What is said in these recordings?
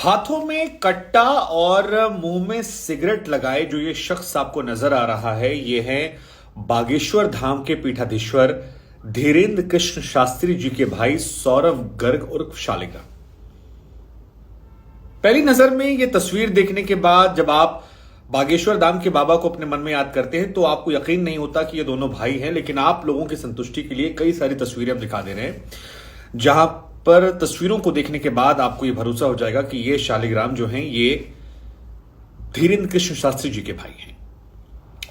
हाथों में कट्टा और मुंह में सिगरेट लगाए जो ये शख्स आपको नजर आ रहा है, ये है बागेश्वर धाम के पीठाधीश्वर धीरेन्द्र कृष्ण शास्त्री जी के भाई सौरव गर्ग उर्फ शालिग्राम। पहली नजर में ये तस्वीर देखने के बाद जब आप बागेश्वर धाम के बाबा को अपने मन में याद करते हैं तो आपको यकीन नहीं होता कि ये दोनों भाई हैं, लेकिन आप लोगों की संतुष्टि के लिए कई सारी तस्वीरें हम दिखा दे रहे हैं, जहां पर तस्वीरों को देखने के बाद आपको यह भरोसा हो जाएगा कि ये शालिग्राम जो हैं ये धीरेन्द्र कृष्ण शास्त्री जी के भाई हैं।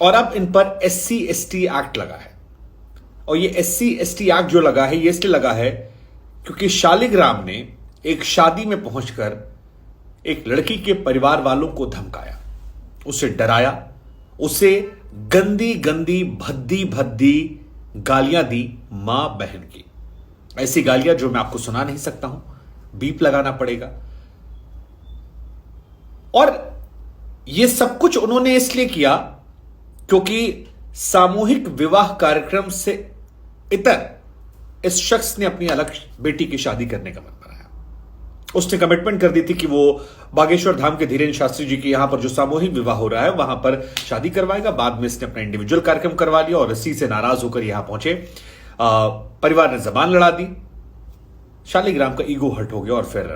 और अब इन पर SC/ST एक्ट लगा है, और ये SC/ST एक्ट जो लगा है ये इसलिए लगा है क्योंकि शालिग्राम ने एक शादी में पहुंचकर एक लड़की के परिवार वालों को धमकाया, उसे डराया, उसे गंदी गंदी भद्दी भद्दी गालियां दी मां बहन की। ऐसी गालियां जो मैं आपको सुना नहीं सकता हूं, बीप लगाना पड़ेगा। और यह सब कुछ उन्होंने इसलिए किया क्योंकि सामूहिक विवाह कार्यक्रम से इतर इस शख्स ने अपनी अलग बेटी की शादी करने का मन बनाया। उसने कमिटमेंट कर दी थी कि वो बागेश्वर धाम के धीरेन्द्र शास्त्री जी के यहां पर जो सामूहिक विवाह हो रहा है वहां पर शादी करवाएगा। बाद में इसने अपना इंडिविजुअल कार्यक्रम करवा लिया और इसी से नाराज होकर यहां पहुंचे। परिवार ने जबान लड़ा दी, शालिग्राम का ईगो हर्ट हो गया और फिर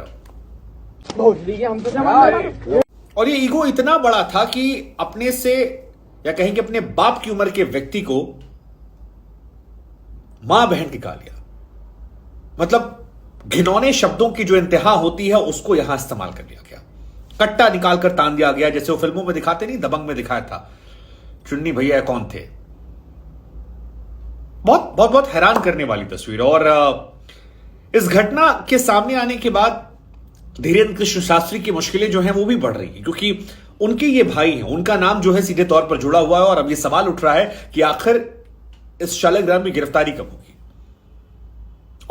और ये ईगो इतना बड़ा था कि अपने से या कहेंगे अपने बाप की उम्र के व्यक्ति को मां बहन की गालियां, मतलब घिनौने शब्दों की जो इंतहा होती है उसको यहां इस्तेमाल कर लिया गया। कट्टा निकालकर तान दिया गया, जैसे वो फिल्मों में दिखाते नहीं, दबंग में दिखाया था, चुन्नी भैया कौन थे। बहुत बहुत बहुत हैरान करने वाली तस्वीर। और इस घटना के सामने आने के बाद धीरेन्द्र कृष्ण शास्त्री की मुश्किलें जो हैं वो भी बढ़ रही हैं, क्योंकि उनके ये भाई हैं, उनका नाम जो है सीधे तौर पर जुड़ा हुआ है। और अब ये सवाल उठ रहा है कि आखिर इस शालिग्राम की गिरफ्तारी कब होगी।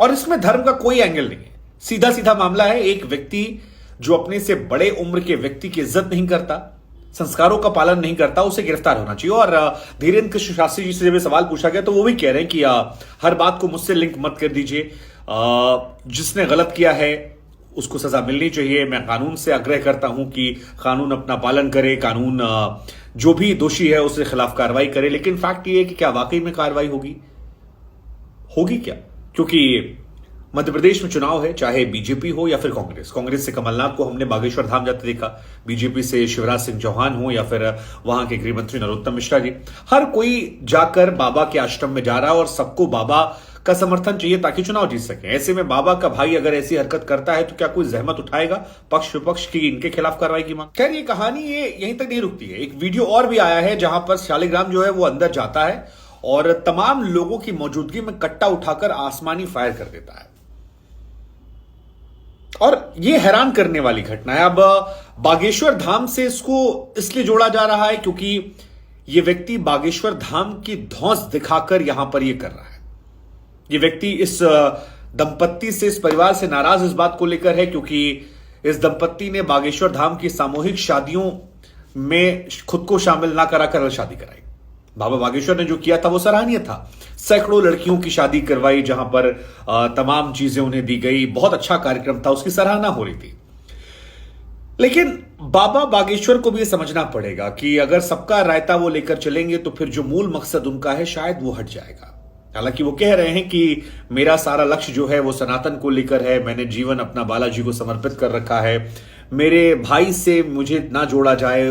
और इसमें धर्म का कोई एंगल नहीं है, सीधा सीधा मामला है। एक व्यक्ति जो अपने से बड़े उम्र के व्यक्ति की इज्जत नहीं करता, संस्कारों का पालन नहीं करता, उसे गिरफ्तार होना चाहिए। और धीरेन्द्र कृष्ण शास्त्री जी से जब सवाल पूछा गया तो वो भी कह रहे हैं कि हर बात को मुझसे लिंक मत कर दीजिए, जिसने गलत किया है उसको सजा मिलनी चाहिए। मैं कानून से आग्रह करता हूं कि कानून अपना पालन करे, कानून जो भी दोषी है उसके खिलाफ कार्रवाई करे। लेकिन फैक्ट ये है कि क्या वाकई में कार्रवाई होगी क्या? क्योंकि मध्य प्रदेश में चुनाव है, चाहे बीजेपी हो या फिर कांग्रेस से कमलनाथ को हमने बागेश्वर धाम जाते देखा, बीजेपी से शिवराज सिंह चौहान हो या फिर वहां के गृह मंत्री नरोत्तम मिश्रा जी, हर कोई जाकर बाबा के आश्रम में जा रहा है और सबको बाबा का समर्थन चाहिए ताकि चुनाव जीत सके। ऐसे में बाबा का भाई अगर ऐसी हरकत करता है तो क्या कोई जहमत उठाएगा पक्ष विपक्ष की इनके खिलाफ कार्रवाई की मांग? खैर, ये कहानी ये यहीं तक नहीं रुकती है। एक वीडियो और भी आया है जहां पर शालिग्राम जो है वो अंदर जाता है और तमाम लोगों की मौजूदगी में कट्टा उठाकर आसमानी फायर कर देता है। और यह हैरान करने वाली घटना है। अब बागेश्वर धाम से इसको इसलिए जोड़ा जा रहा है क्योंकि यह व्यक्ति बागेश्वर धाम की धौंस दिखाकर यहां पर यह कर रहा है। यह व्यक्ति इस दंपत्ति से, इस परिवार से नाराज इस बात को लेकर है क्योंकि इस दंपत्ति ने बागेश्वर धाम की सामूहिक शादियों में खुद को शामिल ना कराकर शादी कराई। बाबा बागेश्वर ने जो किया था वो सराहनीय था। सैकड़ों लड़कियों की शादी करवाई, जहां पर तमाम चीजें उन्हें दी गई, बहुत अच्छा कार्यक्रम था, उसकी सराहना हो रही थी। लेकिन बाबा बागेश्वर को भी यह समझना पड़ेगा कि अगर सबका रायता वो लेकर चलेंगे तो फिर जो मूल मकसद उनका है शायद वो हट जाएगा। हालांकि वो कह रहे हैं कि मेरा सारा लक्ष्य जो है वो सनातन को लेकर है, मैंने जीवन अपना बालाजी को समर्पित कर रखा है, मेरे भाई से मुझे ना जोड़ा जाए,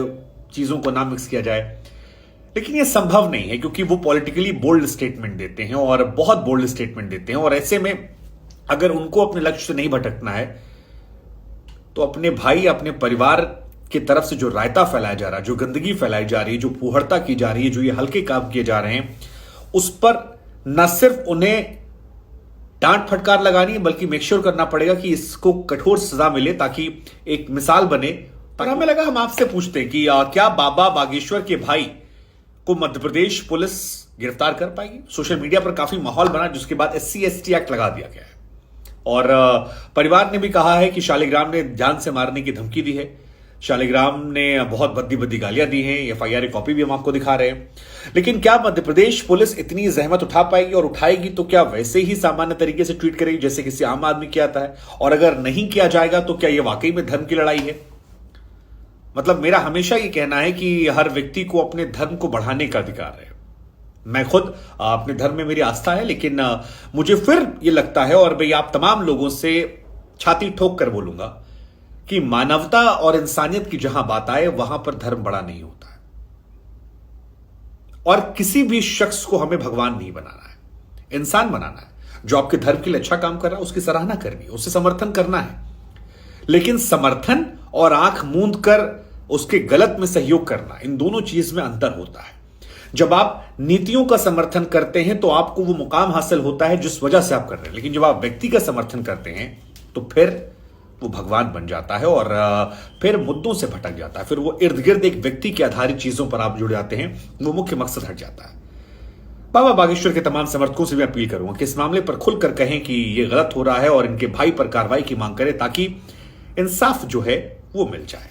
चीजों को ना मिक्स किया जाए। लेकिन यह संभव नहीं है क्योंकि वो पॉलिटिकली बोल्ड स्टेटमेंट देते हैं और बहुत बोल्ड स्टेटमेंट देते हैं। और ऐसे में अगर उनको अपने लक्ष्य से नहीं भटकना है तो अपने भाई, अपने परिवार की तरफ से जो रायता फैलाया जा रहा है, जो गंदगी फैलाई जा रही है, जो फूहड़ता की जा रही है, जो ये हल्के काम किए जा रहे हैं, उस पर न सिर्फ उन्हें डांट फटकार लगानी है बल्कि मेक श्योर करना पड़ेगा कि इसको कठोर सजा मिले ताकि एक मिसाल बने। पर हमें लगा हम आपसे पूछते हैं कि क्या बाबा बागेश्वर के भाई को मध्य प्रदेश पुलिस गिरफ्तार कर पाएगी? सोशल मीडिया पर काफी माहौल बना, जिसके बाद SC/ST एक्ट लगा दिया गया है। और परिवार ने भी कहा है कि शालिग्राम ने जान से मारने की धमकी दी है। शालिग्राम ने बहुत भद्दी भद्दी गालियां दी हैं, एफआईआर कॉपी भी हम आपको दिखा रहे हैं। लेकिन क्या मध्य प्रदेश पुलिस इतनी जहमत उठा पाएगी, और उठाएगी तो क्या वैसे ही सामान्य तरीके से ट्रीट करेगी जैसे किसी आम आदमी किया आता है? और अगर नहीं किया जाएगा तो क्या यह वाकई में धर्म की लड़ाई है? मतलब मेरा हमेशा यह कहना है कि हर व्यक्ति को अपने धर्म को बढ़ाने का अधिकार है। मैं खुद अपने धर्म में मेरी आस्था है, लेकिन मुझे फिर यह लगता है, और मैं आप तमाम लोगों से छाती ठोक कर बोलूंगा कि मानवता और इंसानियत की जहां बात आए वहां पर धर्म बड़ा नहीं होता है। और किसी भी शख्स को हमें भगवान नहीं बनाना है, इंसान बनाना है। जो आपके धर्म के लिए अच्छा काम कर रहा है उसकी सराहना करनी है, उससे समर्थन करना है। लेकिन समर्थन और आंख मूंद कर उसके गलत में सहयोग करना, इन दोनों चीज में अंतर होता है। जब आप नीतियों का समर्थन करते हैं तो आपको वो मुकाम हासिल होता है जिस वजह से आप कर रहे हैं, लेकिन जब आप व्यक्ति का समर्थन करते हैं तो फिर वो भगवान बन जाता है और फिर मुद्दों से भटक जाता है। फिर वो इर्द गिर्द एक व्यक्ति के आधारित चीजों पर आप जुड़ जाते हैं, वो मुख्य मकसद हट जाता है। बाबा बागेश्वर के तमाम समर्थकों से भी अपील करूंगा कि इस मामले पर खुलकर कहें कि ये गलत हो रहा है और इनके भाई पर कार्रवाई की मांग करें, ताकि इंसाफ जो है वो मिल जाए।